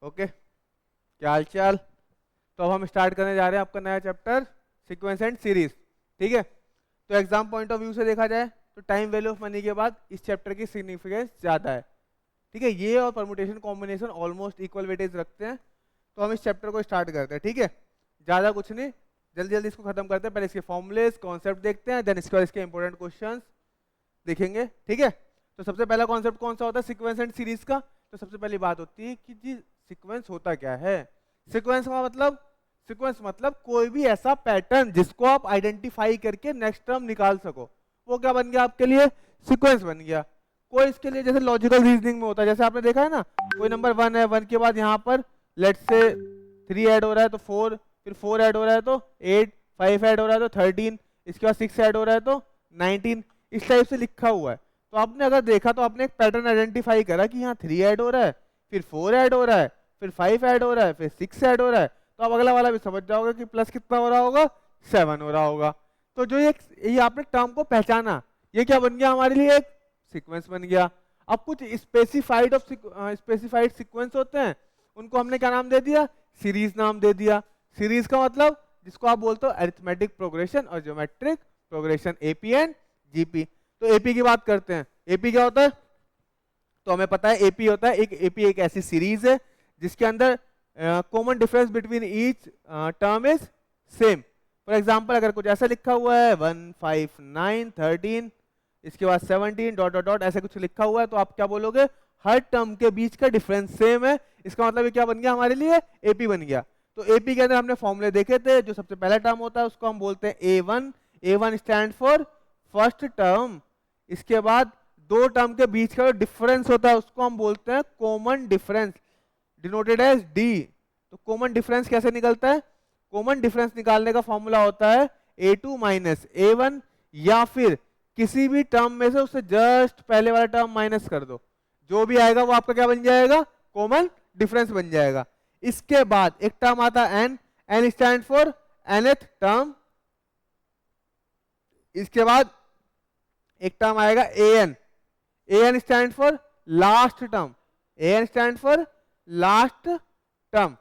Okay, क्या हाल चाल। तो अब हम स्टार्ट करने जा रहे हैं आपका नया चैप्टर सीक्वेंस एंड सीरीज। ठीक है, तो एग्जाम पॉइंट ऑफ व्यू से देखा जाए तो टाइम वैल्यू ऑफ मनी के बाद इस चैप्टर की सिग्निफिकेंस ज़्यादा है। ठीक है, ये और permutation combination almost equal weightage रखते हैं। तो हम इस चैप्टर को स्टार्ट करते हैं। ठीक है, ज़्यादा कुछ नहीं, जल्दी जल्दी इसको खत्म करते हैं। पहले इसके फॉर्मुलेज कॉन्सेप्ट देखते हैं, देन इसके बाद इसके इंपॉर्टेंट क्वेश्चंस देखेंगे। ठीक है, तो सबसे पहला कॉन्सेप्ट कौन सा होता है सीक्वेंस एंड सीरीज का। तो सबसे पहली बात होती है कि जी सीक्वेंस होता क्या है। सीक्वेंस का मतलब, सीक्वेंस मतलब कोई भी ऐसा पैटर्न जिसको आप आइडेंटिफाई करके नेक्स्ट टर्म निकाल सको, वो क्या बन गया आपके लिए, सीक्वेंस बन गया। कोई इसके लिए जैसे लॉजिकल रीजनिंग में होता है, जैसे आपने देखा है ना, कोई नंबर 1 है, 1 के बाद यहाँ पर लेट्स से 3 ऐड हो रहा है तो 4, फिर 4 ऐड हो रहा है तो 8, 5 ऐड हो रहा है तो 13, इसके बाद 6 ऐड हो रहा है तो 19, इस टाइप से लिखा हुआ है। तो आपने अगर देखा तो आपने एक पैटर्न आइडेंटिफाई करा कि यहाँ 3 ऐड हो रहा है, फिर 4 ऐड हो रहा है, फिर 5 ऐड हो रहा है, फिर 6 ऐड हो रहा है, तो आप अगला वाला भी समझ जाओगे कि प्लस कितना हो रहा होगा, 7 हो रहा होगा। तो जो ये आपने टर्म को पहचाना, ये क्या बन गया हमारे लिए, एक सीक्वेंस बन गया। अब कुछ स्पेसिफाइड सीक्वेंस होते हैं, उनको हमने क्या नाम दे दिया, सीरीज नाम दे दिया। सीरीज का मतलब जिसको आप बोलते हो अरिथमेटिक प्रोग्रेशन और geometric progression, AP and GP. तो एपी की बात करते हैं। एपी क्या होता है, तो हमें पता है एपी होता है, एपी एक ऐसी सीरीज है जिसके अंदर common difference between each term is same. For example अगर कुछ ऐसा लिखा हुआ है 1, 5, 9, 13, इसके बाद 17 डॉट डॉट डॉट ऐसे कुछ लिखा हुआ है, तो आप क्या बोलोगे, हर टर्म के बीच का डिफरेंस सेम है। इसका मतलब ये क्या बन गया हमारे लिए, एपी बन गया। तो एपी के अंदर हमने फॉर्मूले देखे थे, जो सबसे पहला टर्म होता है उसको हम बोलते हैं A1। A1 stand for first term. इसके बाद दो टर्म के बीच का जो डिफरेंस होता है उसको हम बोलते हैं common difference, denoted as D. तो कॉमन डिफरेंस कैसे निकलता है, कॉमन डिफरेंस निकालने का फॉर्मूला होता है A2 माइनस A1, या फिर किसी भी टर्म में से उससे जस्ट पहले वाला टर्म माइनस कर दो, जो भी आएगा वो आपका क्या बन जाएगा, कॉमन डिफरेंस बन जाएगा। इसके बाद एक टर्म आता है N, N stand for nth term. इसके बाद एक टर्म आएगा an, an stand for last term, an stand for last term.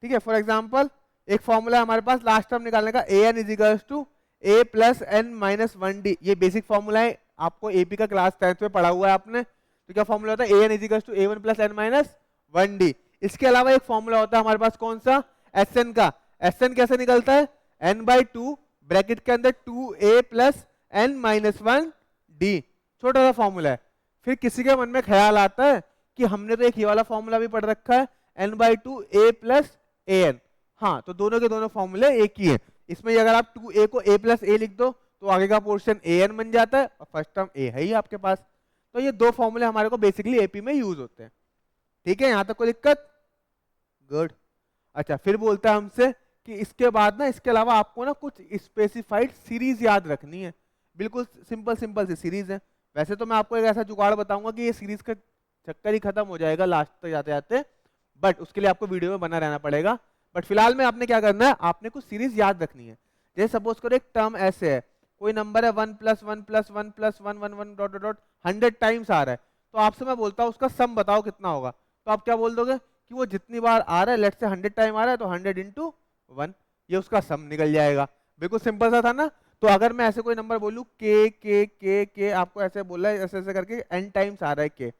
ठीक है, फॉर एग्जांपल एक फॉर्मूला है हमारे पास लास्ट टर्म निकालने का, an is equals to a plus n minus 1d। ये बेसिक फॉर्मूला है, आपको एपी का क्लास 10th में पढ़ा हुआ है आपने। तो क्या फॉर्मूला होता है, an is equals to a1 plus n minus 1d। इसके अलावा एक फॉर्मूला होता है हमारे पास कौन सा, sn का। sn कैसे निकलता है, n/2 ब्रैकेट के अंदर 2a plus n minus 1d, छोटा सा फॉर्मूला है। फिर किसी के मन में ख्याल आता है कि हमने तो एक ये वाला फॉर्मूला भी पढ़ रखा है, n/2 a प्लस an। हाँ, तो दोनों के दोनों फॉर्मूले एक ही है। इसमें अगर आप 2a को a प्लस a लिख दो तो आगे का पोर्शन an बन जाता है, और फर्स्ट टर्म a है ही आपके पास। तो ये दो फॉर्मूले हमारे को बेसिकली एपी में यूज होते हैं। ठीक है, यहां तक कोई दिक्कत, गुड। अच्छा, फिर बोलता है हमसे कि इसके बाद ना, इसके अलावा आपको ना कुछ स्पेसिफाइड सीरीज याद रखनी है। बिल्कुल सिंपल सिंपल सी सीरीज है। वैसे तो मैं आपको एक ऐसा जुगाड़ बताऊंगा कि ये सीरीज का चक्कर ही खत्म हो जाएगा लास्ट तक जाते जाते, बट उसके लिए आपको वीडियो में बना रहना पड़ेगा। बट फिलहाल में आपने क्या करना है, आपने कुछ सीरीज याद रखनी है। जैसे सपोज करो एक टर्म ऐसे है, कोई नंबर है 1 plus 1 plus 1 plus 1 1 1 dot dot 100 times आ रहा है। तो आपसे मैं बोलता हूँ उसका सम बताओ कितना होगा, तो आप क्या बोल दोगे कि वो जितनी बार आ रहा है, लेट्स से 100 टाइम आ रहा है तो 100 इंटू 1, ये उसका सम निकल जाएगा। बिल्कुल सिंपल सा था ना। तो अगर मैं ऐसे कोई नंबर बोलूँ के आपको ऐसे बोला है, ऐसे ऐसे करके n टाइम्स आ रहा है के,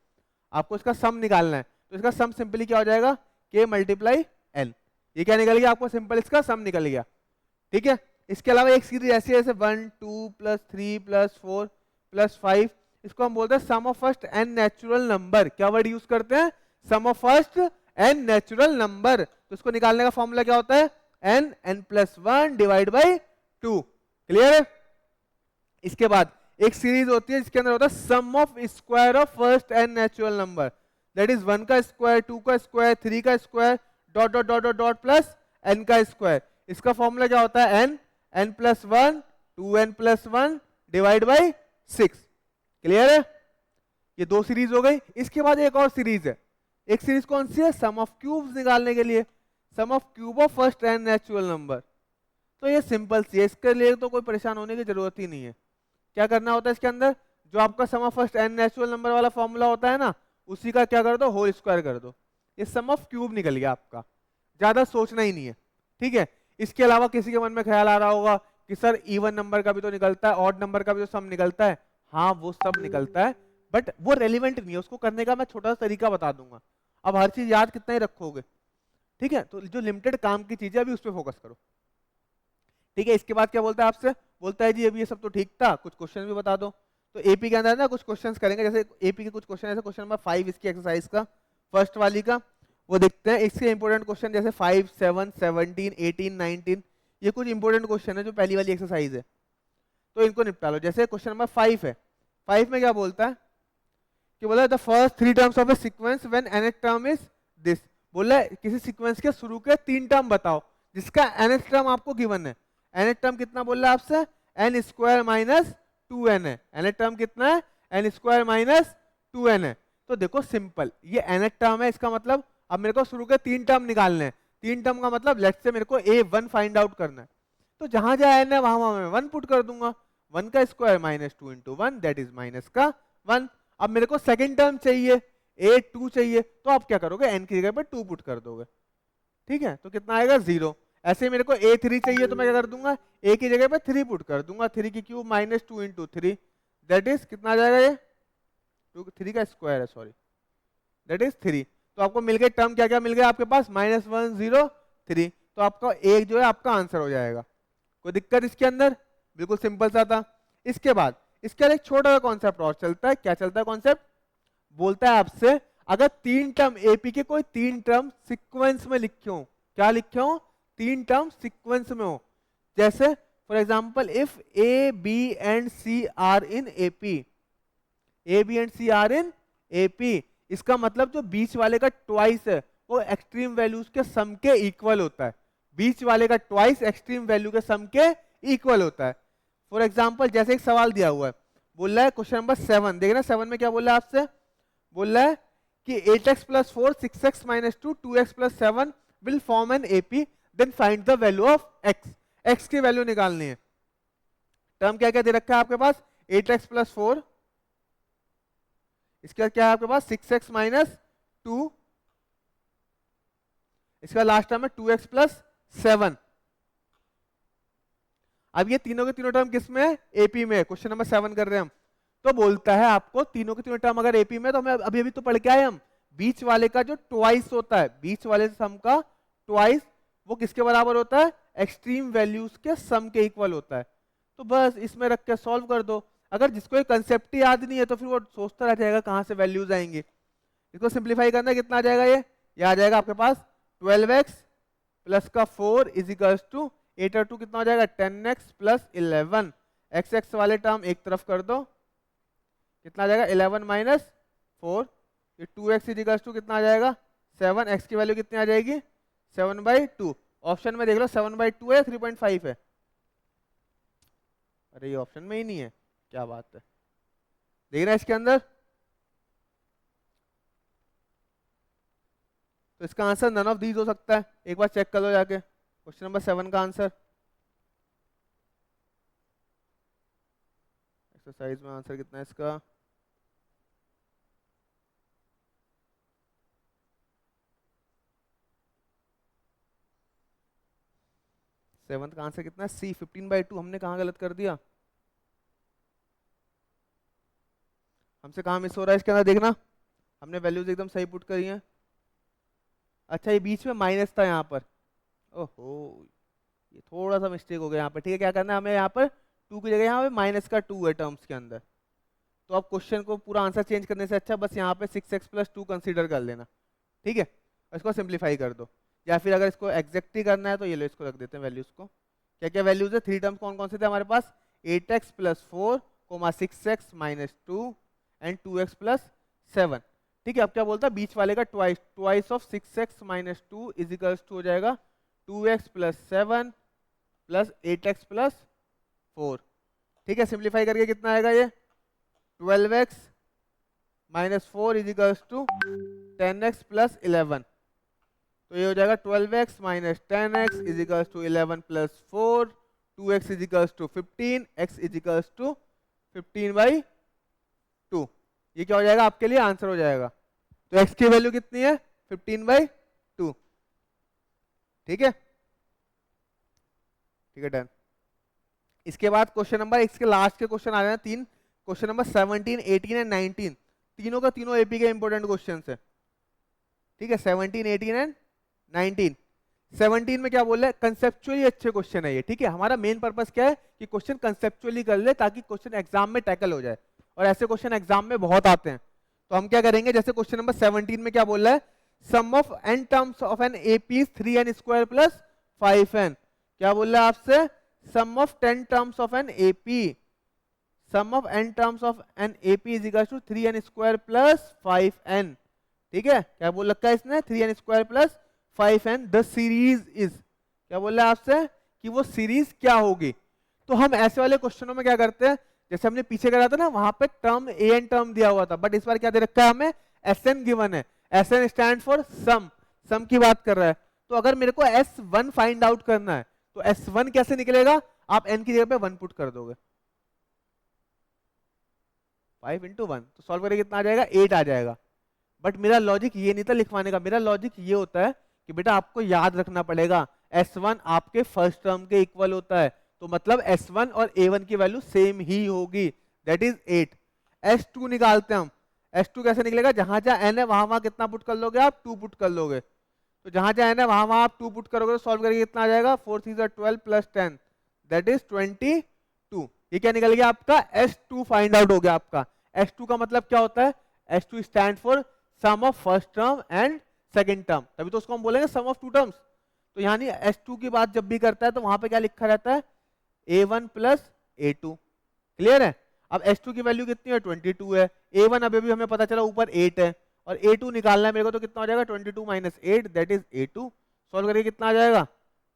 आपको इसका सम निकालना है। तो इसका सम सिंपली क्या हो जाएगा, के मल्टीप्लाई n। ये क्या निकल गया आपको, सिंपल इसका सम निकल गया। ठीक है, इसके अलावा एक सीरीज ऐसी है जैसे 1 2 प्लस 3 प्लस 4 प्लस 5, इसको हम बोलते हैं sum of first n natural number. क्या वर्ड यूज करते हैं, sum of first n natural number. तो इसको निकालने का फॉर्मूला क्या होता है, n plus 1 divide by 2। Clear है। इसके बाद एक सीरीज होती है जिसके अंदर होता है sum of square of first n natural number, that is 1 का स्क्वायर, 2 का स्क्वायर, 3 का square, dot dot dot dot dot plus n का स्क्वायर। इसका फॉर्मूला क्या होता है, n plus 1 2n plus 1 divide by 6। Clear है, ये दो सीरीज हो गई। इसके बाद एक और सीरीज है, एक सीरीज कौन सी है, सम ऑफ क्यूब्स निकालने के लिए, sum of cube of first n natural number. तो ये सिंपल सी है, इसके लिए तो कोई परेशान होने की जरूरत ही नहीं है। क्या करना होता है इसके अंदर, जो आपका sum of first n natural number वाला फॉर्मूला होता है ना, उसी का क्या कर दो, होल स्क्वायर कर दो। ये सम ऑफ क्यूब निकल गया आपका, ज्यादा सोचना ही नहीं है। ठीक है, इसके अलावा किसी के मन में ख्याल आ रहा होगा कि सर इवन नंबर का भी तो निकलता है, ऑड नंबर का भी तो सम निकलता है। हाँ वो सब निकलता है, बट वो रेलिवेंट नहीं है, उसको करने का मैं छोटा सा तरीका बता दूंगा। अब हर चीज याद कितना ही रखोगे। ठीक है, तो जो लिमिटेड काम की चीजें अभी उस पर फोकस करो। ठीक है, इसके बाद क्या बोलता है आपसे, बोलता है जी अभी ये सब तो ठीक था, कुछ क्वेश्चन भी बता दो। तो एपी के अंदर ना कुछ क्वेश्चंस करेंगे, जैसे एपी के कुछ क्वेश्चन, ऐसे क्वेश्चन नंबर 5 इसकी एक्सरसाइज का, फर्स्ट वाली का, वो देखते हैं। इसके इंपॉर्टेंट क्वेश्चन जैसे 5, 7, 17, 18, 19, ये कुछ इंपॉर्टेंट क्वेश्चन है जो पहली वाली एक्सरसाइज है, तो इनको निपटा लो। जैसे क्वेश्चन नंबर 5 है, 5 में क्या बोलता है कि बोला the first 3 terms of A sequence when nth term is this. बोला किसी सीक्वेंस के शुरू के 3 टर्म बताओ जिसका nth टर्म आपको गिवन है। nth टर्म कितना बोल रहा है आपसे, n स्क्वायर माइनस 2n है। nth टर्म कितना है, n स्क्वायर माइनस 2n है। तो देखो सिंपल, ये nth टर्म है, इसका मतलब अब मेरे को शुरू के 3 टर्म निकालने हैं। 3 टर्म का मतलब लेट्स से मेरे को a1 फाइंड आउट करना है, तो जहां जहां n है वहां मैं 1 पुट कर दूंगा। 1 का square minus 2 into 1 that is minus का 1। अब मेरे को सेकंड टर्म चाहिए, a2 चाहिए, तो आप क्या करोगे, n की जगह पे 2 पुट कर दोगे। ठीक है, तो कितना आएगा 0। ऐसे मेरे को a3 चाहिए, तो मैं क्या कर दूंगा, a की जगह पे 3 पुट कर दूंगा। 3 की cube minus 2 into 3 that is कितना आ जाएगा, ये 3 का स्क्वायर है, सॉरी, दैट इज 3। तो आपको मिल गए टर्म, क्या क्या मिल गया आपके पास, -1 0 3। तो आपका एक जो है आपका आंसर हो जाएगा। कोई दिक्कत इसके अंदर, बिल्कुल सिंपल सा था। इसके बाद इसके अंदर एक छोटा सा कॉन्सेप्ट और चलता है। क्या चलता है कॉन्सेप्ट, बोलता है आपसे अगर 3 टर्म एपी के कोई 3 टर्म सीक्वेंस में लिखे हो, क्या लिखे हो, 3 टर्म सीक्वेंस में हो। जैसे for example if A B and C are in AP, A B and C are in AP, इसका मतलब जो बीच वाले का ट्वाइस है वो एक्सट्रीम वैल्यूज के सम के इक्वल होता है। बीच वाले का ट्वाइस एक्सट्रीम वैल्यू के सम के इक्वल होता है। फॉर एग्जांपल जैसे एक सवाल दिया हुआ है, बोल रहा है क्वेश्चन नंबर 7, देखना 7 में क्या बोल रहा है आपसे, बोल रहा है कि 8x + 4 6x - 2 2x + 7 will form an AP, then find the value of x। x की वैल्यू निकालनी है। टर्म क्या क्या दे रखा है आपके पास, 8x + 4, इसके बाद क्या है आपके पास 6x - 2, इसका लास्ट टर्म है 2x + 7। अब ये तीनों के तीनों टर्म किस में है, एपी में। क्वेश्चन नंबर 7 कर रहे हैं हम, तो बोलता है आपको तीनों के तीनों टर्म अगर एपी में, तो हमें अभी अभी तो पढ़ के आए हम, बीच वाले का जो ट्वाइस होता है, बीच वाले सम का ट्वाइस, वो किसके बराबर होता है, एक्सट्रीम वैल्यूज के सम के इक्वल होता है। तो बस इसमें रख के सॉल्व कर दो। अगर जिसको ये कंसेप्ट ही याद नहीं है तो फिर वो सोचता रह जाएगा कहाँ से वैल्यूज आएंगे। इसको सिंप्लीफाई करना कितना आ जाएगा, ये आ जाएगा आपके पास 12x + 4 = 8 और 2 कितना हो जाएगा, 10x + 11। x वाले टर्म एक तरफ कर दो, कितना आ जाएगा 11 - 4, ये 2x = कितना आ जाएगा 7। x की वैल्यू कितनी आ जाएगी 7/2। ऑप्शन में देख लो 7/2 है 3.5 है, अरे ये ऑप्शन में ही नहीं है, क्या बात है। देखना इसके अंदर, तो इसका आंसर नन ऑफ दीज हो सकता है। एक बार चेक कर लो जाके क्वेश्चन नंबर 7 का आंसर। एक्सरसाइज में आंसर कितना है इसका, सेवंथ का आंसर कितना है, सी 15/2। हमने कहाँ गलत कर दिया, हमसे कहाँ मिस हो रहा है इसके अंदर, देखना हमने वैल्यूज एकदम सही पुट करी हैं। अच्छा ये बीच में माइनस था यहाँ पर, ओहो ये थोड़ा सा मिस्टेक हो गया यहाँ पर। ठीक है, क्या करना है हमें, यहाँ पर 2 की जगह यहाँ पे -2 है टर्म्स के अंदर। तो आप क्वेश्चन को पूरा आंसर चेंज करने से अच्छा बस यहाँ पे 6x + 2 कंसीडर कर लेना। ठीक है, इसको सिंप्लीफाई कर दो, या फिर अगर इसको एग्जैक्ट ही करना है तो ये लो इसको रख देते हैं वैल्यूज को। क्या क्या वैल्यूज है, 3 टर्म्स कौन कौन से थे हमारे पास, 8x + 4, 6x - 2 एंड 2x + 7। ठीक है, अब क्या बोलता है, बीच वाले का ट्वाइस ऑफ 6x - 2 = हो जाएगा 2x + 7 + 8x + 4। ठीक है, सिंप्लीफाई करके कितना आएगा ये 12x - 4 = 10x + 11। तो ये हो जाएगा 12x - 10x = 11 + 4, 2x = 15, x = 15/2। ये क्या हो जाएगा आपके लिए आंसर हो जाएगा। तो x की वैल्यू कितनी है 15/2। ठीक है, ठीक है, डन। इसके बाद क्वेश्चन नंबर, इसके लास्ट के क्वेश्चन आ रहे हैं 3 क्वेश्चन नंबर 17, 18 एंड 19। तीनों का तीनों एपी के इंपॉर्टेंट क्वेश्चन है। ठीक है, 17, 18 एंड 19। 17 में क्या बोल रहे हैं, कंसेप्चुअली अच्छे क्वेश्चन है ये। ठीक है, हमारा मेन पर्पस क्या है कि क्वेश्चन कंसेप्चुअली कर ले ताकि क्वेश्चन एग्जाम में टैकल हो जाए, और ऐसे क्वेश्चन एग्जाम में बहुत आते हैं। तो हम क्या करेंगे, जैसे क्वेश्चन नंबर 17 में क्या बोल रहा है, sum of n terms of an AP is 3n square plus 5n। क्या बोल रहा है आपसे, sum of 10 terms of an AP, sum of n terms of an AP is equal to 3n square plus 5n। ठीक है, क्या बोल रखा है इसने, 3n square plus 5n। The series is, क्या बोल रहा है आपसे कि वो सीरीज क्या होगी। तो हम ऐसे वाले क्वेश्चनों में क्या करते हैं, जैसे हमने पीछे करा था ना, वहां पे टर्म an टर्म दिया हुआ था, बट इस बार क्या दे रखा है हमें, Sn गिवन है। Sn स्टैंड फॉर सम, सम की बात कर रहा है। तो अगर मेरे को S1 फाइंड आउट करना है तो S1 कैसे निकलेगा, आप n की जगह पे 1 पुट कर दोगे, 5 × 1, तो सॉल्व करेंगे कितना आ जाएगा, 8 आ जाएगा। बट मेरा लॉजिक ये नहीं था लिखवाने का, मेरा लॉजिक ये होता है कि बेटा आपको याद रखना पड़ेगा S1 आपके फर्स्ट टर्म के इक्वल होता है, तो मतलब S1 और A1 की वैल्यू सेम ही होगी, दैट इज 8। S2 निकालते हैं हम, S2 कैसे निकलेगा, जहां जहां n है वहां वहां कितना पुट कर लोगे आप, 2 पुट कर लोगे। तो जहां जहां n है वहां वहां आप 2 पुट करोगे तो सॉल्व करेंगे कितना आ जाएगा, 4 3 12 प्लस 10 दैट इज 22। ये क्या निकल गया आपका, S2 फाइंड आउट हो गया आपका। S2 का मतलब क्या होता है, S2 stand for sum of first term and second term, तभी तो उसको हम बोलेंगे सम ऑफ टू टर्म्स। तो यानी S2 की बात जब भी करता है तो वहां पे क्या लिखा रहता है, A1 प्लस A2। क्लियर है। अब S2 की वैल्यू कितनी है, 22 है। A1 अभी भी हमें पता चला ऊपर 8 है, और A2 निकालना है मेरे को, तो कितना हो जाएगा, 22 minus 8 that is A2। Solve करके कितना आ जाएगा,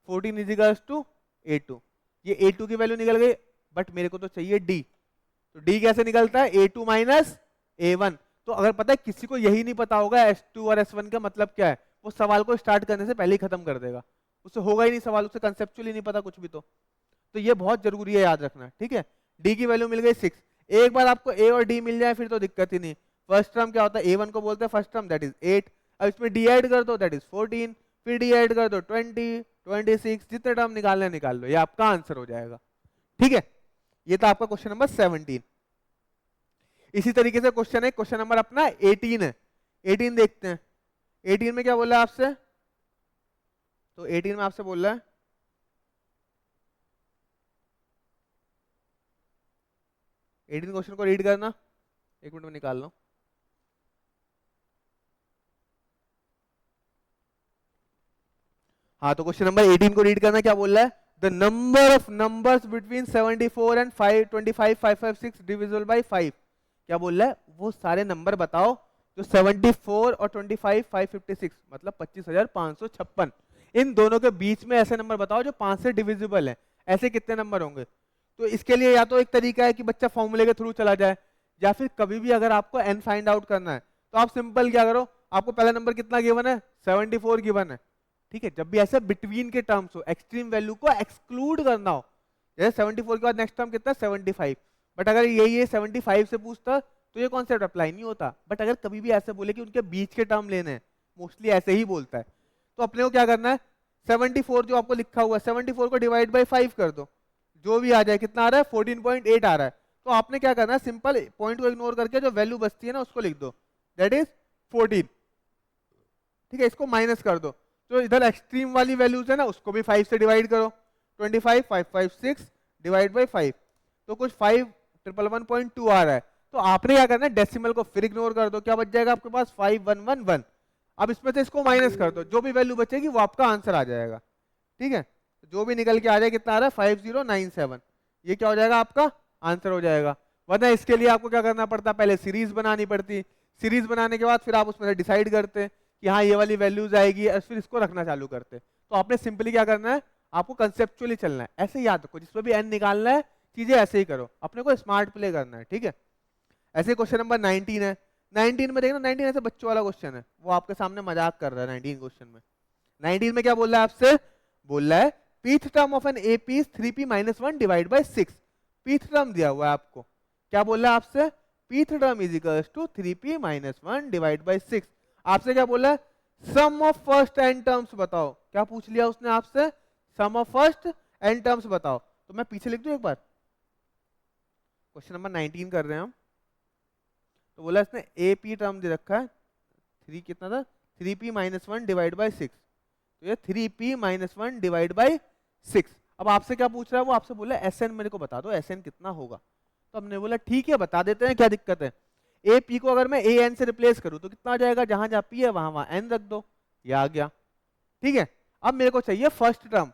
14 इज इक्वल्स टू A2। ये A2 की वैल्यू निकल गई, बट मेरे को तो चाहिए D। तो D कैसे निकलता है, A2 माइनस A1। तो अगर पता है किसी को यही नहीं पता होगा S2 और S1 का मतलब क्या है, वो सवाल को स्टार्ट करने से पहले ही खत्म कर देगा, उससे होगा ही नहीं सवाल, उससे कंसेप्चुअली नहीं पता कुछ भी। तो ये बहुत जरूरी है याद रखना। ठीक है, D की वैल्यू मिल गई 6। एक बार आपको A और D मिल जाए फिर तो दिक्कत ही नहीं। फर्स्ट टर्म क्या होता है, A1 को बोलते हैं फर्स्ट टर्म, दैट इज 8। अब इसमें D ऐड कर दो, दैट इज 14, फिर D ऐड कर दो 20, 26, जितने टर्म निकालने निकाल लो, ये आपका आंसर हो जाएगा। ठीक है, ये था आपका क्वेश्चन नंबर 17। इसी तरीके से क्वेश्चन है, क्वेश्चन नंबर अपना 18 है। 18 देखते हैं, 18 में क्या बोल रहा है आपसे, तो 18 में आपसे बोल रहा है, एटीन क्वेश्चन को रीड करना, 1 मिनट में निकाल लो। हाँ, तो क्वेश्चन नंबर 18 को रीड करना, क्या बोल रहा है, the number of numbers between 74 and 25 556 divisible by 5। क्या बोल रहा है, वो सारे नंबर बताओ जो 74 और 25 556 मतलब 25,556, इन दोनों के बीच में ऐसे नंबर बताओ जो 5 से डिविजिबल है। ऐसे कितने नंबर होंगे। तो इसके लिए या तो एक तरीका है कि बच्चा फॉर्मूले के थ्रू चला जाए, या फिर कभी भी अगर आपको n फाइंड आउट करना है तो आप सिंपल क्या करो, आपको पहला नंबर कितना गिवन है, 74 गिवन है। ठीक है, जब भी ऐसे बिटवीन के टर्म्स हो, एक्सट्रीम वैल्यू को एक्सक्लूड करना हो, जैसे 74 के बाद नेक्स्ट टर्म कितना, 75, बट अगर यही 75 से पूछता तो ये कॉन्सेप्ट अप्लाई नहीं होता। बट अगर कभी भी ऐसे बोले कि उनके बीच के टर्म लेने हैं, मोस्टली ऐसे ही बोलता है, तो अपने को क्या करना है, 74 जो आपको लिखा हुआ है 74 को डिवाइड बाई 5 कर दो, जो भी आ जाए, कितना आ रहा है, 14.8 आ रहा है। तो आपने क्या करना है, सिंपल पॉइंट को इग्नोर करके जो वैल्यू बचती है ना उसको लिख दो, दैट इज 14। ठीक है, इसको माइनस कर दो, तो इधर एक्सट्रीम वाली वैल्यूज है ना उसको भी 5 से डिवाइड करो, 25 556 डिवाइड बाई 5, तो कुछ 5111.2 आ रहा है। तो आपने क्या करना है, डेसिमल को फिर इग्नोर कर दो, क्या बच जाएगा आपके पास, 5111। अब इसमें से इसको माइनस कर दो, जो भी वैल्यू बचेगी वो आपका आंसर आ जाएगा। ठीक है, जो भी निकल के आ जाए, कितना आ रहा है, 5097, ये क्या हो जाएगा, आपका आंसर हो जाएगा। वरना इसके लिए आपको क्या करना पड़ता, पहले सीरीज बनानी पड़ती, सीरीज बनाने के बाद फिर आप उसमें से डिसाइड करते कि हाँ ये वाली वैल्यूज आएगी, और फिर इसको रखना चालू करते। तो आपने सिंपली क्या करना है, आपको कंसेप्चुअली चलना है, ऐसे याद रखो, जिसमें भी n निकालना है चीजें ऐसे ही करो, अपने को स्मार्ट प्ले करना है। ठीक है, ऐसे क्वेश्चन नंबर 19 है। 19 में देखना, 19 ऐसे बच्चों वाला क्वेश्चन है, वो आपके सामने मजाक कर रहा है 19 क्वेश्चन में। 19 में क्या बोल रहा है आपसे, बोल रहा है pth term of an AP is 3p minus 1 divide by 6। pth term दिया हुआ है आपको, क्या बोल रहा है आपसे, pth term is equals to 3p minus 1 divide by 6। आपसे क्या बोला है, sum of first N terms बताओ, क्या पूछ लिया उसने आपसे, sum of first N terms बताओ। तो मैं पीछे लिख दूं एक बार, क्वेश्चन नंबर 19 कर रहे हैं हम। तो बोला इसने ए पी टर्म दे रखा है, 3 कितना था, 3p माइनस 1 डिवाइड बाई 6, तो ये 3p माइनस 1 डिवाइड बाई 6। अब आपसे क्या पूछ रहा है वो, आपसे बोला एसएन मेरे को बता दो, एसएन कितना होगा। तो हमने बोला ठीक है बता देते हैं, क्या दिक्कत है। ए पी को अगर मैं ए एन से रिप्लेस करूं तो कितना आ जाएगा, जहां जहां पी है वहां वहां एन रख दो, ये आ गया। ठीक है, अब मेरे को चाहिए फर्स्ट टर्म,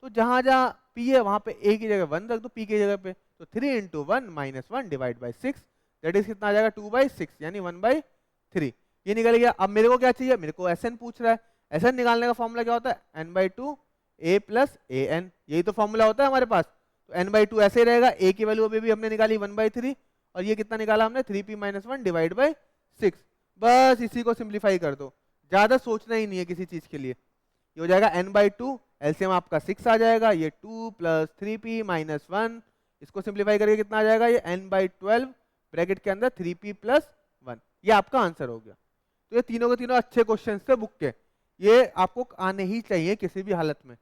तो जहां जहां पी है वहां पे ए की जगह 1 रख दो, पी की जगह पे, तो 3 into 1 minus 1 divide by 6, that is कितना आ जाएगा 2/6 यानी 1/3। ये निकल गया। अब मेरे को क्या चाहिए, मेरे को एसएन पूछ रहा है। एसएन निकालने का फॉर्मूला क्या होता है, n/2 a plus A N, यही तो फॉर्मूला होता है हमारे पास। तो n/2 ऐसे ही रहेगा, a की वैल्यू अभी भी हमने निकाली 1/3, और ये कितना निकाला हमने 3p माइनस 1 डिवाइड बाई 6। बस इसी को सिंप्लीफाई कर दो, ज्यादा सोचना ही नहीं है किसी चीज के लिए। ये हो जाएगा n/2, एलसीएम आपका 6 आ जाएगा, ये 2 प्लस 3p माइनस 1, इसको सिंप्लीफाई करके कितना आ जाएगा, ये n/12 ब्रैकेट के अंदर 3p प्लस 1, ये आपका आंसर हो गया। तो ये तीनों के तीनों अच्छे क्वेश्चन थे बुक के, ये आपको आने ही चाहिए किसी भी हालत में,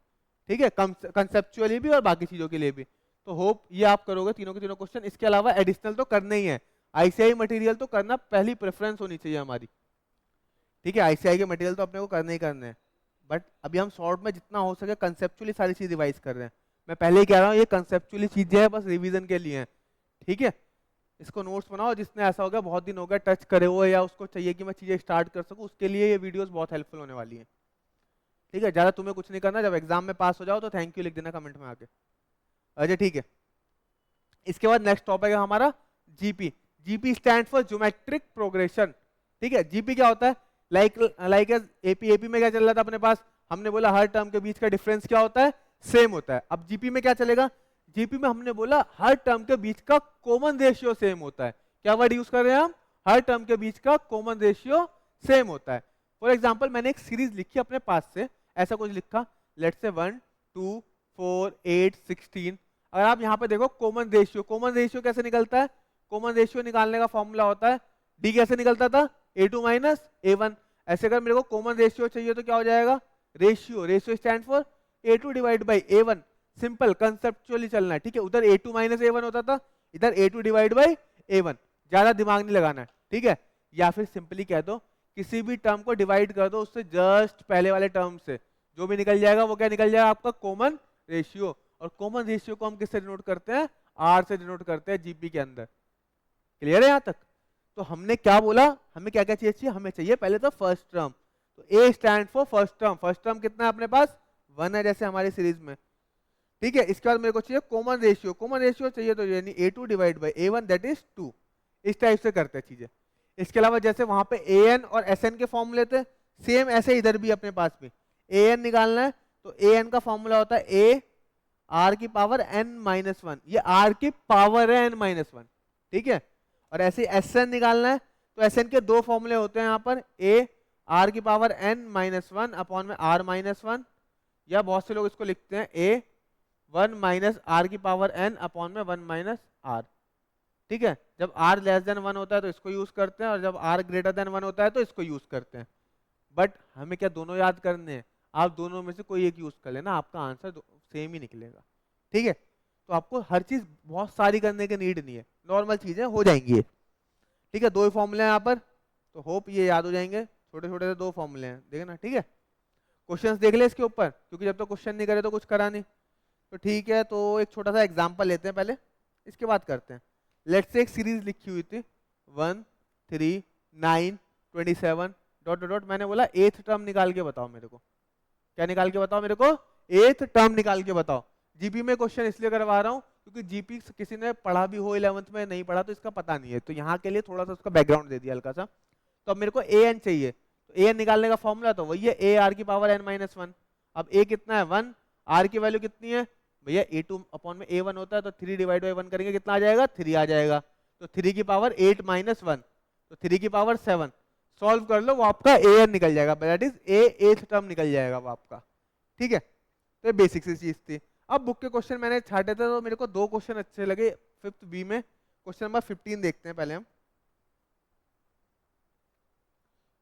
ठीक है, कंसेप्चुअली भी और बाकी चीजों के लिए भी। तो होप ये आप करोगे तीनों के तीनों क्वेश्चन। इसके अलावा एडिशनल तो करने ही है, आईसीआई मटेरियल तो करना पहली प्रेफरेंस होनी चाहिए हमारी, ठीक है, आईसीआई के मटेरियल तो अपने को करने ही करने हैं। बट अभी हम शॉर्ट में जितना हो सके कंसेप्चुअली सारी चीज रिवाइज कर रहे हैं। मैं पहले ही कह रहा हूँ ये कंसेप्चुअली चीजें हैं, बस रिवीजन के लिए हैं, ठीक है। इसको नोट्स बनाओ, जिसने ऐसा हो गया बहुत दिन हो गया टच करे हुए या उसको चाहिए कि मैं चीजें स्टार्ट कर सकूं, उसके लिए ये वीडियोस बहुत हेल्पफुल होने वाली हैं, ठीक है। ज्यादा तुम्हें कुछ नहीं करना, जब एग्जाम में पास हो जाओ तो थैंक यू लिख देना कमेंट में आके। अच्छा ठीक है, इसके बाद नेक्स्ट टॉपिक है हमारा GP. GP stand for geometric progression, ठीक है। जीपी क्या होता है, लाइक एपी में क्या चल रहा था अपने पास, हमने बोला हर टर्म के बीच का डिफरेंस क्या होता है, सेम होता है। अब जीपी में क्या चलेगा, जीपी में हमने बोला हर टर्म के बीच का कॉमन रेशियो सेम होता है। क्या वर्ड यूज कर रहे हैं हम, हर टर्म के बीच का कॉमन रेशियो सेम होता है। फॉर एग्जांपल मैंने एक सीरीज लिखी अपने पास से, ऐसा कुछ लिखा, लेट्स से 1 2 4 8 16। अगर आप यहाँ पे देखो कॉमन रेशियो कैसे निकलता है, कॉमन रेशियो निकालने का फॉर्मूला होता है, डी कैसे निकलता था, a2 माइनस a1। ऐसे अगर मेरे को कॉमन रेशियो चाहिए तो क्या हो जाएगा, ratio stand for a2 divide by a1। Simple conceptually चलना है, ठीक है। उधर a2 माइनस a1 होता था, इधर a2 डिवाइड बाई a1, ज्यादा दिमाग नहीं लगाना है, ठीक है। या फिर सिंपली कह दो किसी भी टर्म को डिवाइड कर दो उससे जस्ट पहले वाले टर्म से, जो भी निकल जाएगा वो क्या निकल जाएगा, आपका कॉमन रेशियो। और कॉमन रेशियो को हम किससे डिनोट करते हैं, आर से डिनोट करते हैं जीपी के अंदर। क्लियर है यहाँ तक। तो हमने क्या बोला, हमें क्या क्या चाहिए, हमें चाहिए पहले तो फर्स्ट टर्म। तो a stand for first term, first term कितना है अपने पास 1 है, जैसे हमारी सीरीज में, ठीक है। इसके बाद मेरे को चाहिए कॉमन रेशियो चाहिए, तो यानी a2 divide by a1 that is 2। इस टाइप से करते हैं चीजें। इसके अलावा जैसे वहां पे an और sn के फॉर्मूले थे, सेम ऐसे इधर भी अपने पास भी an निकालना है, तो an का फॉर्मूला होता है a r की पावर n माइनस 1, ये r की पावर है n माइनस 1, ठीक है। और ऐसे sn निकालना है, तो sn के दो फॉर्मूले होते हैं यहाँ पर, a r की पावर n माइनस 1 अपॉन में r माइनस 1, या बहुत से लोग इसको लिखते हैं a 1 माइनस आर की पावर n अपॉन में 1 माइनस आर, ठीक है। जब r लेस देन 1 होता है तो इसको यूज करते हैं, और जब r ग्रेटर देन 1 होता है तो इसको यूज करते हैं। बट हमें क्या दोनों याद करने हैं, आप दोनों में से कोई एक यूज कर लेना, आपका आंसर सेम ही निकलेगा, ठीक है। तो आपको हर चीज बहुत सारी करने की नीड नहीं है, नॉर्मल चीजें हो जाएंगी, ठीक है। दो ही फॉर्मूले हैं यहाँ पर, तो होप ये याद हो जाएंगे, छोटे छोटे से दो फॉर्मूले हैं, देखना, ठीक है। क्वेश्चंस देख ले इसके ऊपर, क्योंकि जब तक तो क्वेश्चन नहीं करे तो कुछ करा नहीं, तो ठीक है। तो एक छोटा सा एग्जांपल लेते हैं पहले, इसके बाद करते हैं। लेट्स से एक सीरीज लिखी हुई थी 1 3 9 27 डॉट डॉट, मैंने बोला 8th टर्म निकाल के बताओ मेरे को, क्या निकाल के बताओ मेरे को, 8th टर्म निकाल के बताओ। जीपी में क्वेश्चन इसलिए करवा रहा हूँ क्योंकि जीपी किसी ने पढ़ा भी हो 11th में, नहीं पढ़ा तो इसका पता नहीं है, तो यहाँ के लिए थोड़ा सा उसका बैकग्राउंड दे दिया हल्का सा। तो अब मेरे को an चाहिए, तो an निकालने का फॉर्मूला तो वही है a r की पावर n माइनस 1। अब a कितना है 1, r की वैल्यू कितनी है भैया a2 अपॉन में a1 होता है, तो 3 डिवाइड बाई 1 करेंगे कितना आ जाएगा, 3 आ जाएगा। तो 3 की पावर 8 माइनस 1, तो 3 की पावर 7, सॉल्व कर लो, वो आपका an निकल जाएगा, that is a 8th term निकल जाएगा वो आपका, ठीक है। तो ये बेसिक सी चीज थी। अब बुक के क्वेश्चन मैंने छाटे थे, तो मेरे को दो क्वेश्चन अच्छे लगे 5th बी में। क्वेश्चन नंबर 15 देखते हैं पहले हम।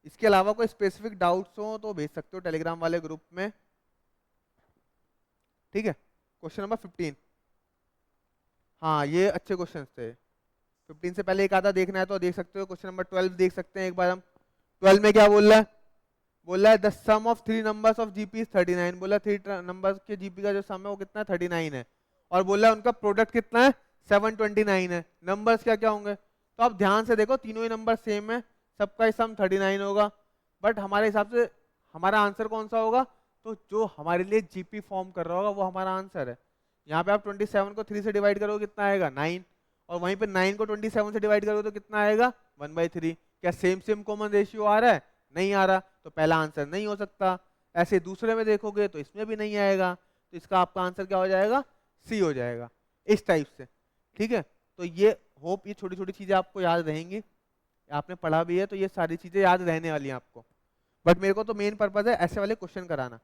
इसके अलावा कोई स्पेसिफिक डाउट्स हो तो भेज सकते हो टेलीग्राम वाले ग्रुप में, ठीक है। क्वेश्चन नंबर 15, हाँ ये अच्छे क्वेश्चन थे। 15 से पहले एक आधा देखना है तो देख सकते हो। क्वेश्चन नंबर 12 देख सकते हैं एक बार हम। 12 में क्या बोल रहा है, बोल रहा है the sum of 3 numbers of GP is 39। बोला 3 नंबर्स के जीपी का जो सम है वो कितना है, 39 है। और बोला उनका प्रोडक्ट कितना है, 729 है। नंबर्स क्या क्या होंगे, तो आप ध्यान से देखो तीनों ही नंबर सेम है, सबका ही सम 39 होगा। बट हमारे हिसाब से हमारा आंसर कौन सा होगा, तो जो हमारे लिए जीपी फॉर्म कर रहा होगा वो हमारा आंसर है। यहाँ पे आप 27 को 3 से डिवाइड करोगे कितना आएगा, 9। और वहीं पे 9 को 27 से डिवाइड करोगे तो कितना आएगा, 1/3। क्या सेम सेम कॉमन रेशियो आ रहा है, नहीं आ रहा, तो पहला आंसर नहीं हो सकता। ऐसे दूसरे में देखोगे तो इसमें भी नहीं आएगा, तो इसका आपका आंसर क्या हो जाएगा, सी हो जाएगा, इस टाइप से, ठीक है। तो ये होप ये छोटी छोटी चीजें आपको याद रहेंगी, आपने पढ़ा भी है तो ये सारी चीजें याद रहने वाली हैं आपको। बट मेरे को तो मेन पर्पज है ऐसे वाले क्वेश्चन कराना,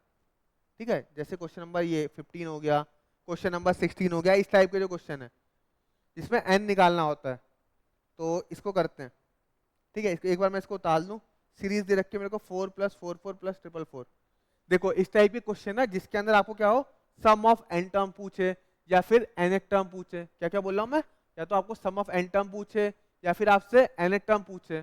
ठीक है। जैसे क्वेश्चन नंबर ये 15 हो गया, क्वेश्चन नंबर 16 हो गया, इस टाइप के जो क्वेश्चन है जिसमें n निकालना होता है, तो इसको करते हैं, ठीक है। एक बार मैं इसको उतार लूँ, सीरीज दे रखी है मेरे को 4 + 4 4 + 4 4। देखो इस टाइप के क्वेश्चन है जिसके अंदर आपको क्या हो, सम ऑफ n टर्म पूछे या फिर nth टर्म पूछे। क्या क्या बोल रहा हूँ मैं, या तो आपको सम ऑफ n टर्म पूछे या फिर आपसे nth टर्म पूछे।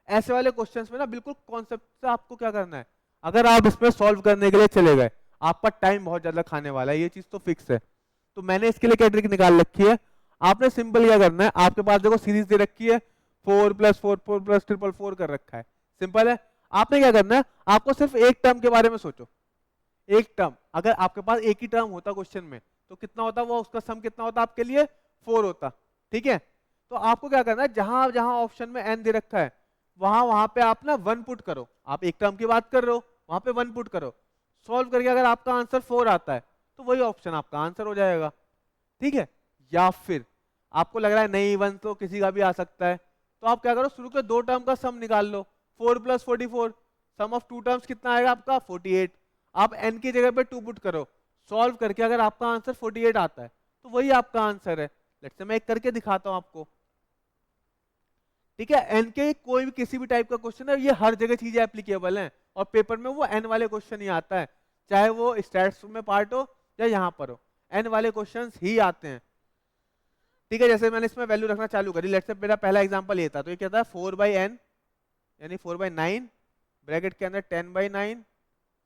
ऐसे वाले क्वेश्चंस में ना बिल्कुल कॉन्सेप्ट से आपको क्या करना है, अगर आप इसमें सॉल्व करने के लिए चले गए आपका टाइम बहुत ज्यादा खाने वाला है, ये चीज तो फिक्स है। तो मैंने इसके लिए क्या ट्रिक निकाल रखी है, आपने सिंपल क्या करना है, आपके पास देखो सीरीज दे रखी है 4 + 4 4 + 4 4 कर रखा है, सिंपल है। आपने क्या करना है, आपको सिर्फ एक टर्म के बारे में सोचो। एक टर्म, अगर आपके पास एक ही टर्म होता क्वेश्चन में तो कितना होता, वो उसका सम कितना होता आपके लिए, 4 होता, ठीक है। तो आपको क्या करना है, जहां जहां ऑप्शन में n दे रखा है वहां वहां पे आप ना 1 पुट करो। आप एक टर्म की बात कर रहे हो, वहां पे 1 पुट करो, सॉल्व करके अगर आपका आंसर 4 आता है तो वही ऑप्शन आपका आंसर हो जाएगा, ठीक है। या फिर आपको लग रहा है नहीं 1 तो किसी का भी आ सकता है, तो आप क्या करो, शुरू के 2 टर्म का सम निकाल लो, 4 + 44, सम ऑफ 2 टर्म्स कितना आएगा आपका, 48। आप n की जगह पे 2 पुट करो, सॉल्व करके अगर आपका आंसर 48 आता है तो वही आपका आंसर है। लेट्स से मैं एक करके दिखाता हूं आपको, ठीक है। n के कोई भी किसी भी टाइप का क्वेश्चन है, ये हर जगह चीजें एप्लीकेबल हैं और पेपर में वो n वाले क्वेश्चन ही आता है, चाहे वो स्टैट्स में पार्ट हो या यहाँ पर हो, n वाले क्वेश्चंस ही आते हैं, ठीक है। जैसे मैंने इसमें वैल्यू रखना चालू करी, लेट्स से मेरा पहला एग्जांपल ये था, तो ये क्या था 4/n यानी 4/9 ब्रैकेट के अंदर 10/9,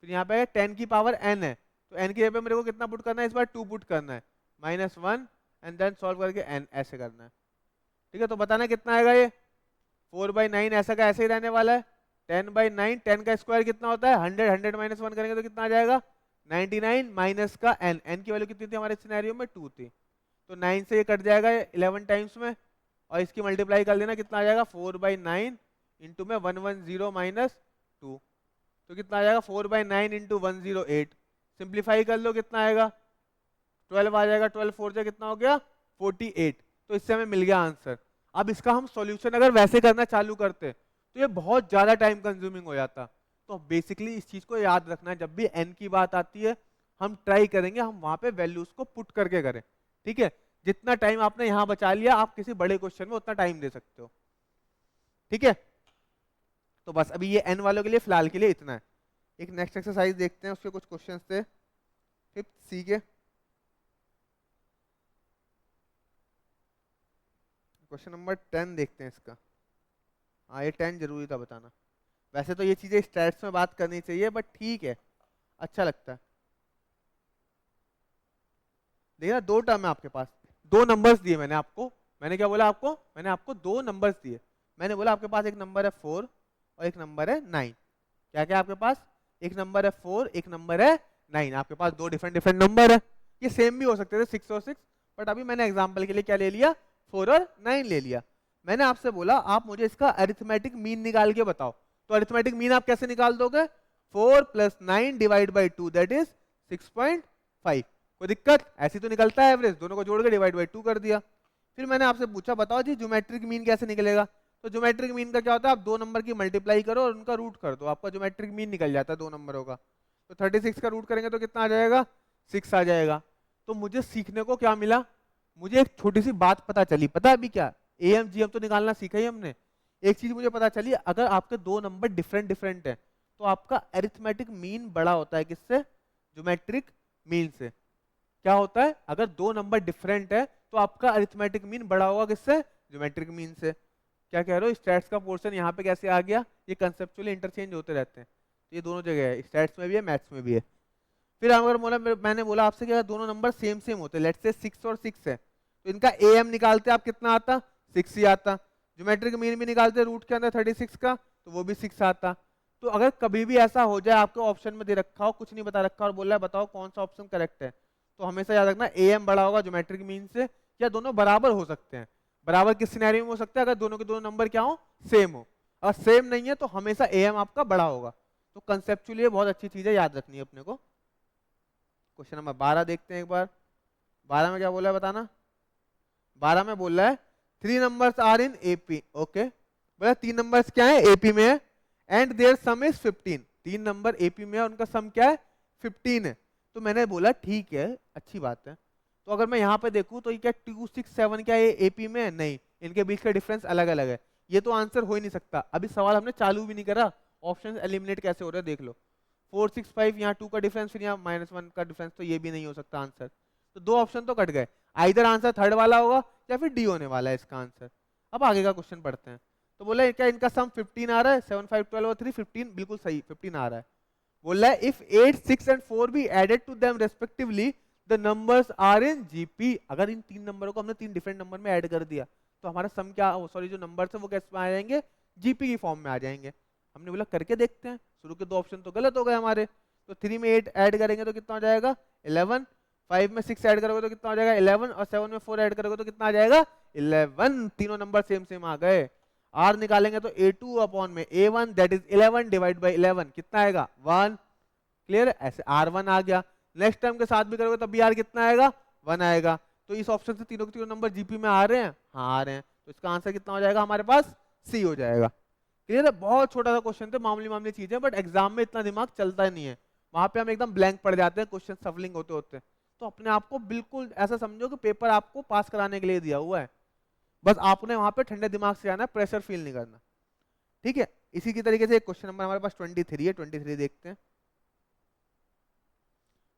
फिर यहाँ पे 10 की पावर n है, तो n की जगह पे मेरे को कितना पुट करना है, इस बार 2 पुट करना है, -1 एंड देन सॉल्व करके n ऐसे करना है, ठीक है। तो बताना कितना आएगा, ये 4/9 ऐसा का ऐसे ही रहने वाला है, 10/9, 10 का स्क्वायर कितना होता है 100, 100 -1 करेंगे तो कितना आ जाएगा 99 माइनस का n, n की वैल्यू कितनी थी हमारे सिनेरियो में 2 थी, तो 9 से ये कट जाएगा 11 टाइम्स में, और इसकी मल्टीप्लाई कर देना कितना आ जाएगा 4/9 इंटू में 110 माइनस 2, तो कितना आ जाएगा 4/9 इंटू 108, सिंप्लीफाई कर लो कितना आएगा 12 आ जाएगा, 12 4 से कितना हो गया 48, तो इससे हमें मिल गया आंसर। अब इसका हम सॉल्यूशन अगर वैसे करना चालू करते तो ये बहुत ज्यादा टाइम कंज्यूमिंग हो जाता। तो बेसिकली इस चीज को याद रखना है, जब भी n की बात आती है हम ट्राई करेंगे हम वहां पे वैल्यूज को पुट करके करें, ठीक है। जितना टाइम आपने यहाँ बचा लिया आप किसी बड़े क्वेश्चन में उतना टाइम दे सकते हो, ठीक है। तो बस अभी ये n वालों के लिए फिलहाल के लिए इतना है। एक नेक्स्ट एक्सरसाइज देखते हैं, उसके कुछ क्वेश्चंस थे 5th C के। क्वेश्चन नंबर 10 देखते हैं इसका, हाँ ये 10 जरूरी था बताना। वैसे तो ये चीजें स्टैट्स में बात करनी चाहिए बट ठीक है, अच्छा लगता है। देखना 2 टर्म है आपके पास, 2 नंबर्स दिए मैंने आपको, मैंने क्या बोला आपको, मैंने आपको 2 नंबर्स दिए। मैंने बोला आपके पास एक नंबर है 4 और एक नंबर है 9। क्या क्या आपके पास, एक नंबर है 4 एक नंबर है 9, आपके पास 2 डिफरेंट डिफरेंट नंबर है। ये सेम भी हो सकते थे 6 और 6, बट अभी मैंने एग्जाम्पल के लिए क्या ले लिया 4 और 9 ले लिया। मैंने आपसे बोला आप मुझे इसका अरिथमेटिक मीन निकाल के बताओ, तो अरिथमेटिक मीन आप कैसे निकाल दोगे, 4 + 9 डिवाइड बाई 2 दैट इज 6.5। कोई दिक्कत, ऐसी तो निकलता है एवरेज, दोनों को जोड़ के डिवाइड बाई 2 कर दिया। फिर मैंने आपसे पूछा बताओ जी ज्योमेट्रिक मीन कैसे निकलेगा, तो ज्योमेट्रिक मीन का क्या होता है, आप 2 नंबर की मल्टीप्लाई करो और उनका रूट कर दो, आपका ज्योमेट्रिक मीन निकल जाता है 2 नंबरों का। तो 36 का रूट करेंगे तो कितना आ जाएगा 6 आ जाएगा। तो मुझे सीखने को क्या मिला, मुझे एक छोटी सी बात पता चली, पता है अभी क्या, AM GM तो निकालना सीखा ही हमने, एक चीज मुझे पता चली, अगर आपके दो नंबर डिफरेंट डिफरेंट है तो आपका अरिथमेटिक मीन बड़ा होता है किससे? ज्योमेट्रिक मीन से। क्या होता है? अगर दो नंबर डिफरेंट है तो आपका अरिथमेटिक मीन बड़ा होगा किससे? ज्योमेट्रिक मीन से। क्या कह रहे हो? स्टैट्स का पोर्शन यहाँ पे कैसे आ गया? ये कंसेप्चुअली इंटरचेंज होते रहते हैं, तो ये दोनों जगह है, स्टैट्स में भी है, मैथ्स में भी है। फिर अगर मैंने बोला आपसे कि अगर दोनों नंबर सेम सेम होते, लेट्स से 6 और 6 है, तो इनका एम निकालते आप कितना आता? 6 ही आता। ज्योमेट्रिक मीन भी निकालते रूट के अंदर 36 का, तो वो भी 6 आता। तो अगर कभी भी ऐसा हो जाए आपके ऑप्शन में दे रखा हो, कुछ नहीं बता रखा और बोल रहा है बताओ कौन सा ऑप्शन करेक्ट है, तो हमेशा याद रखना एम बड़ा होगा ज्योमेट्रिक मीन से, या दोनों बराबर हो सकते हैं। बराबर किस सिनेरियो में हो सकता है? अगर दोनों के दोनों नंबर क्या हो? सेम हो। अगर सेम नहीं है तो हमेशा एम आपका बड़ा होगा। तो कंसेप्चुअली बहुत अच्छी चीज है, याद रखनी है अपने को। क्वेश्चन नंबर 12 देखते हैं एक बार। 12 में क्या बोला है बताना? 12 में बोल रहा है 3 numbers are in AP. Okay, बोला 3 नंबर्स क्या है? एपी में है, and their sum is 15। 3 number AP में है, उनका सम क्या है? 15 है। तो मैंने बोला ठीक है, अच्छी बात है। तो अगर मैं यहाँ पे देखूं तो ये क्या 2 6 7 क्या ये एपी में है? नहीं, इनके बीच का डिफरेंस अलग अलग है, ये तो आंसर हो ही नहीं सकता। अभी सवाल हमने चालू भी नहीं करा, ऑप्शन एलिमिनेट कैसे हो रहे हैं देख लो। 4 6 5 यहाँ 2 का डिफरेंस, फिर यहाँ -1 का डिफरेंस, तो ये भी नहीं हो सकता आंसर। तो दो ऑप्शन तो कट गए, आइदर आंसर थर्ड वाला होगा या फिर डी होने वाला है इसका आंसर। अब आगे का क्वेश्चन पढ़ते हैं। तो बोला क्या इनका सम 15 आ रहा है? 7 5 12 और 3 15, बिल्कुल सही 15 आ रहा है। बोल रहा है if 8 6 and 4 be added to them respectively the numbers are in GP. अगर इन तीन नंबरों को हमने तीन डिफरेंट नंबर में ऐड कर दिया तो हमारा सम क्या, सॉरी जो नंबर्स है वो कैसे आ जाएंगे? जीपी की फॉर्म में आ जाएंगे। हमने बोला करके देखते हैं, शुरू के दो ऑप्शन तो गलत हो गए हमारे। तो 3 में 8 ऐड करेंगे तो कितना हो जाएगा? 11। 5 में 6 ऐड करोगे तो कितना हो जाएगा? 11। और 7 में 4 ऐड करोगे तो कितना आ जाएगा? 11। तीनों नंबर सेम सेम आ गए। आर निकालेंगे तो a2 अपॉन में a1 that is 11 divide by 11 कितना आएगा? 1। क्लियर? ऐसे r1 आ गया। नेक्स्ट टर्म के साथ भी करोगे तब भी r कितना आएगा? 1 आएगा। तो इस ऑप्शन से तीनों के तीनों नंबर जीपी में आ रहे हैं? हाँ आ रहे हैं। तो इसका आंसर कितना हो जाएगा हमारे पास? सी हो जाएगा। क्लियर है? बहुत छोटा सा क्वेश्चन थे, मामूली मामूली चीजें, बट एग्जाम में इतना दिमाग चलता ही नहीं है। वहां पे हम एकदम ब्लैंक पड़ जाते हैं क्वेश्चन सफलिंग होते होते। तो अपने आप को बिल्कुल ऐसा समझो कि पेपर आपको पास कराने के लिए दिया हुआ है, बस आपने वहां पे ठंडे दिमाग से आना है, प्रेशर फील नहीं करना। ठीक है? इसी की तरीके से एक क्वेश्चन नंबर हमारे पास 23 है। 23 देखते हैं।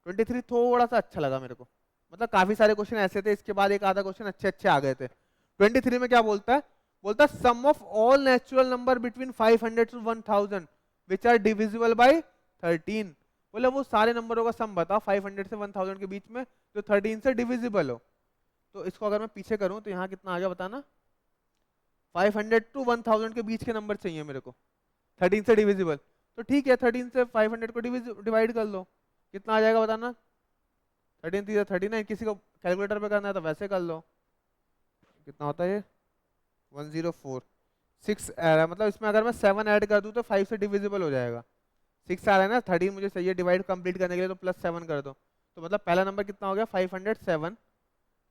23 थोड़ा सा अच्छा लगा मेरे को, मतलब काफी सारे क्वेश्चन ऐसे थे, इसके बाद एक आधा क्वेश्चन अच्छे अच्छे आ गए थे। 23 में क्या बोलता है? बोलता है sum of all natural number between 500 to 1000 which are divisible by 13। बोले वो सारे नंबरों का सम बताओ 500 से 1000 के बीच में जो 13 से डिविजिबल हो। तो इसको अगर मैं पीछे करूं तो यहाँ कितना आ गया बताना? 500 टू 1000 के बीच के नंबर चाहिए मेरे को, 13 से डिविजिबल। तो ठीक है, 13 से 500 को डिवाइड कर लो, कितना आ जाएगा बताना? 13 3 39। किसी को कैलकुलेटर पे करना है तो वैसे कर लो। कितना होता है ये? 104। 6 मतलब इसमें अगर मैं 7 ऐड कर दूं तो 5 से डिविजिबल हो जाएगा। 6 आ रहा है ना, 13 मुझे चाहिए डिवाइड कंप्लीट करने के लिए, तो +7 कर दो। तो मतलब पहला नंबर कितना हो गया? 507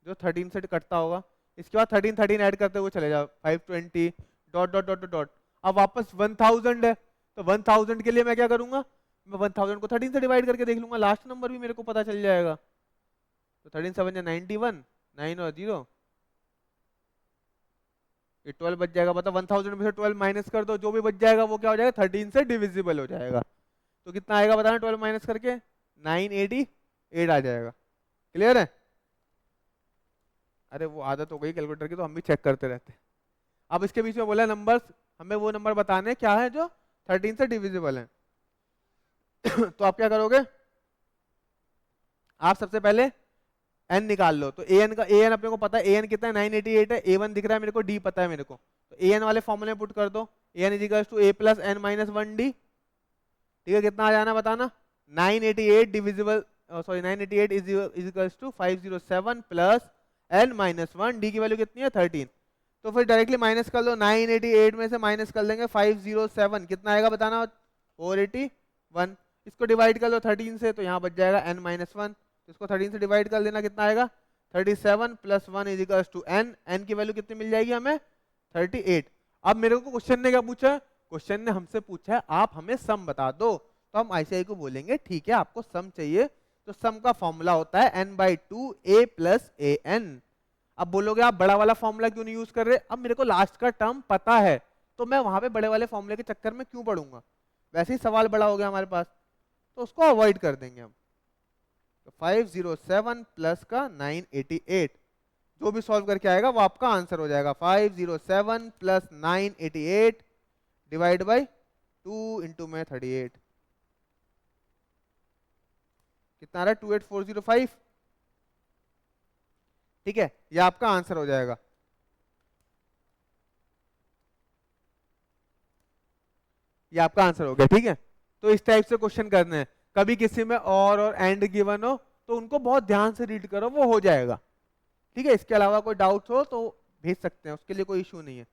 जो 13 से कटता होगा। इसके बाद 13 13 ऐड करते हुए चले जाओ, 520 डॉट डॉट डॉट डॉट। अब वापस 1000 है, तो 1000 के लिए मैं क्या करूंगा? मैं 1000 को 13 से डिवाइड करके देख लूंगा, लास्ट नंबर भी मेरे को पता चल जाएगा। तो 13 7 या 91, 9 और 0, ये 12 बच जाएगा। मतलब 1000 में से 12 माइनस कर दो, जो भी बच जाएगा वो क्या हो जाएगा? 13 से डिविजिबल हो जाएगा। तो कितना आएगा बताना 12 माइनस करके? 988 आ जाएगा। क्लियर है? अरे वो आदत हो गई कैलकुलेटर की, तो हम भी चेक करते रहते हैं। अब इसके बीच में बोला नंबर्स, हमें वो नंबर बताने क्या है जो 13 से डिविजिबल है। तो आप क्या करोगे? आप सबसे पहले n निकाल लो। तो an का an अपने को पता है, an कितना है? 988 है। a1 दिख रहा है मेरे को, d पता है मेरे को, तो an वाले फॉर्मूले में पुट कर दो। an equals to a plus n minus 1d। ठीक है, कितना आ जाना बताना? 988 divisible, sorry 988 is equals to 507 plus n minus 1, d की वैल्यू कितनी है? 13। तो फिर डायरेक्टली माइनस कर लो, 988 में से माइनस कर लेंगे 507, कितना आएगा बताना? 481। इसको डिवाइड कर लो 13 से, तो यहाँ बच जाएगा n माइनस 1। इसको 13 से डिवाइड कर देना, कितना आएगा? 37 plus 1 is equals to n। n की वैल्यू कितनी मिल जाएगी हमें? 38। अब मेरे को क्वेश्चन ने क्या पूछा? क्वेश्चन ने हमसे पूछा है आप हमें सम बता दो। तो हम ICI को बोलेंगे ठीक है आपको सम चाहिए, तो सम का फॉर्मूला होता है n/2 a प्लस an। अब बोलोगे आप बड़ा वाला फॉर्मूला क्यों नहीं यूज कर रहे? अब मेरे को लास्ट का टर्म पता है, तो मैं वहां पे बड़े वाले फॉर्मूले के चक्कर में क्यों पढ़ूंगा, वैसे ही सवाल बड़ा हो गया हमारे पास, तो उसको अवॉइड कर देंगे हम। तो 507 प्लस का 988, जो भी सॉल्व करके आएगा वो आपका आंसर हो जाएगा। 507 प्लस 988 डिवाइड बाई 2 इंटू में 38, कितना आ रहा है 28405। ठीक है, ये आपका आंसर हो जाएगा। ये आपका आंसर हो गया। ठीक है, तो इस टाइप से क्वेश्चन करने हैं। कभी किसी में और एंड गिवन हो तो उनको बहुत ध्यान से रीड करो, वो हो जाएगा। ठीक है, इसके अलावा कोई डाउट हो तो भेज सकते हैं, उसके लिए कोई इशू नहीं है।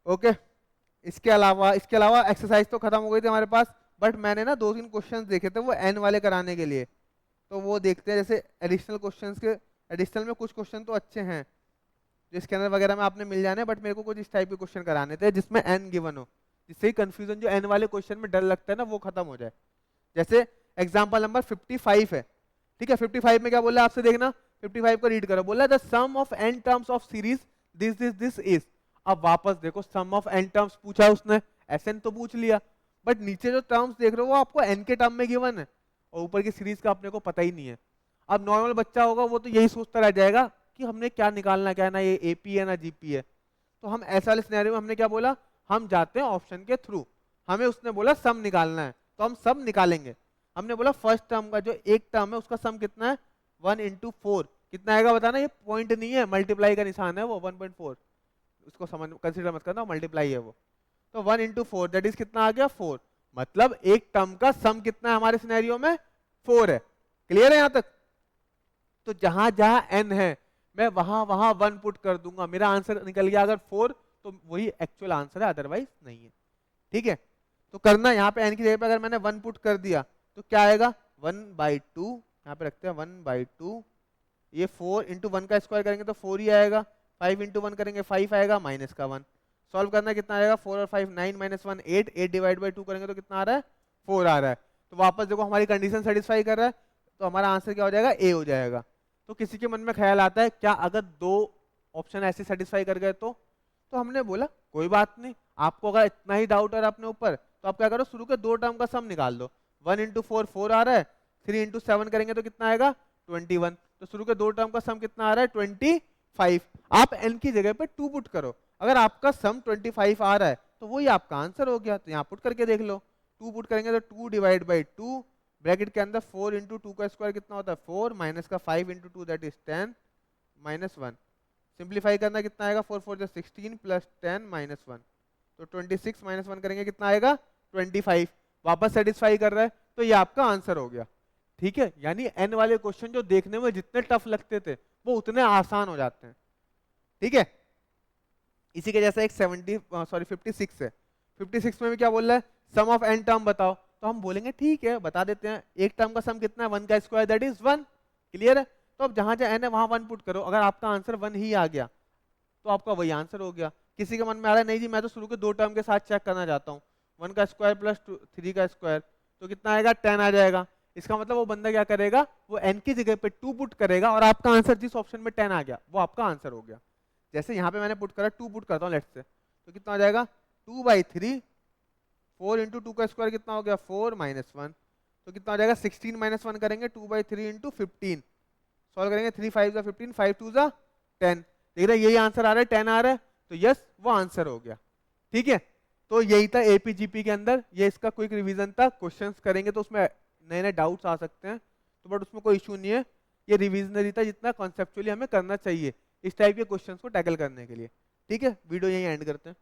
ओके, इसके अलावा एक्सरसाइज तो खत्म हो गई थी हमारे पास, बट मैंने ना 2-3 क्वेश्चंस देखे थे वो एन वाले कराने के लिए, तो वो देखते हैं। जैसे एडिशनल क्वेश्चंस के, एडिशनल में कुछ क्वेश्चन तो अच्छे हैं जो स्कैनर वगैरह में आपने मिल जाने, बट मेरे को कुछ इस टाइप के क्वेश्चन कराने थे जिसमें एन गिवन हो, जिससे कंफ्यूजन जो एन वाले क्वेश्चन में डर लगता है ना वो खत्म हो जाए। जैसे एग्जांपल नंबर 55 है। ठीक है, 55 में क्या बोला आपसे, देखना 55 को रीड करो। बोला the sum of n terms of series this this this is. अब वापस देखो, सम ऑफ एन टर्म्स पूछा उसने, एसएन तो पूछ लिया, बट नीचे जो टर्म्स देख रहे हो वो आपको एन के टर्म में गिवन है और ऊपर की सीरीज का अपने को पता ही नहीं है। अब नॉर्मल बच्चा होगा वो तो यही सोचता रह जाएगा कि हमने क्या निकालना, क्या ना ये एपी है ना जीपी है। तो हम ऐसा वाले सिनेरियो में हमने क्या बोला, हम जाते हैं ऑप्शन के थ्रू। हमें उसने बोला सम निकालना है तो हम सम निकालेंगे। हमने बोला फर्स्ट टर्म का जो एक टर्म है उसका सम कितना है 1 इंटू 4, कितना आएगा बताना। ये पॉइंट नहीं है, मल्टीप्लाई का निशान है वो 1.4, उसको समझ कंसीडर मत करना, मल्टीप्लाई है वो। तो 1 इंटू 4 दैट इज कितना आ गया 4। मतलब एक टर्म का सम कितना है हमारे सिनेरियो में 4 है। क्लियर है यहाँ तक? तो जहां जहां n है मैं वहां वहां 1 पुट कर दूंगा, मेरा आंसर निकल गया अगर 4 तो वही एक्चुअल आंसर है, अदरवाइज नहीं है। ठीक है, तो करना यहाँ पे n की जगह पे अगर मैंने 1 पुट कर दिया तो क्या आएगा 1/2, यहाँ पे रखते हैं 1/2। ये 4 इंटू 1 का स्क्वायर करेंगे तो 4 ही आएगा, 5 इंटू 1 करेंगे 5 आएगा, माइनस का 1। सॉल्व करना कितना आएगा 4 और 5 9 माइनस 1 8, 8 डिवाइड बाई 2 करेंगे तो कितना आ रहा है 4 आ रहा है। तो वापस देखो हमारी कंडीशन सेटिस्फाई कर रहा है, तो हमारा आंसर क्या हो जाएगा ए हो जाएगा। तो किसी के मन में ख्याल आता है क्या अगर 2 ऑप्शन ऐसे सेटिस्फाई कर गए तो हमने बोला कोई बात नहीं, आपको अगर इतना ही डाउट है अपने ऊपर तो आप क्या करो शुरू के 2 टर्म का सम निकाल दो। 1 इंटू 4 4 आ रहा है, 3 इंटू 7 करेंगे तो कितना आएगा 21। तो शुरू के 2 टर्म का सम कितना आ रहा है 25। आप n की जगह पे 2 पुट करो, अगर आपका सम 25 आ रहा है तो वही आपका आंसर हो गया। तो यहाँ पुट करके देख लो, 2 पुट करेंगे तो 2 डिवाइड बाई 2 ब्रैकेट के अंदर 4 इंटू 2 का स्क्वायर कितना होता है 4 माइनस का 5 into 2 that is 10 minus 1। Simplify करना कितना आएगा 4 4 16 प्लस 10 माइनस 1, तो 26 माइनस 1 करेंगे कितना आएगा 25। वापस सेटिस्फाई कर रहा है तो ये आपका आंसर हो गया। ठीक है, यानी n वाले क्वेश्चन जो देखने में जितने टफ लगते थे वो उतने आसान हो जाते हैं। ठीक है, इसी के जैसा एक 56 है। 56 में भी क्या बोल रहा है सम ऑफ n टर्म बताओ, तो हम बोलेंगे ठीक है बता देते हैं। एक टर्म का सम कितना है 1 का स्क्वायर दैट इज 1। क्लियर है? तो अब जहां जहां n है वहां 1 पुट करो, अगर आपका आंसर 1 ही आ गया तो आपका वही आंसर हो गया। किसी के मन में आ रहा है नहीं जी मैं तो शुरू के 2 टर्म के साथ चेक करना चाहता हूँ, 1 का स्क्वायर प्लस 3 का स्क्वायर, तो कितना आएगा 10 आ जाएगा। इसका मतलब वो बंदा क्या करेगा वो n की जगह पे 2 पुट करेगा और आपका आंसर जिस ऑप्शन में 10 आ गया वो आपका आंसर हो गया। जैसे यहाँ पे मैंने पुट करा 2 पुट करता हूँ लेट्स से, तो कितना आ जाएगा 2/3, 4 इंटू 2 का स्क्वायर कितना हो गया 4 माइनस 1, तो कितना हो जाएगा 16 माइनस 1 करेंगे 2/3 इंटू 15, सॉल्व करेंगे 3 5 15 5 2 10। देख रहे यही आंसर आ रहा है 10 आ रहा है, तो यस वो आंसर हो गया। ठीक है, तो यही था एपीजीपी के अंदर, ये इसका क्विक रिवीजन था। क्वेश्चंस करेंगे तो उसमें नए नए डाउट्स आ सकते हैं, तो बट उसमें कोई इशू नहीं है, ये रिविजनरी था जितना कॉन्सेप्चुअली हमें करना चाहिए इस टाइप के क्वेश्चंस को टैकल करने के लिए। ठीक है, वीडियो यहीं एंड करते हैं।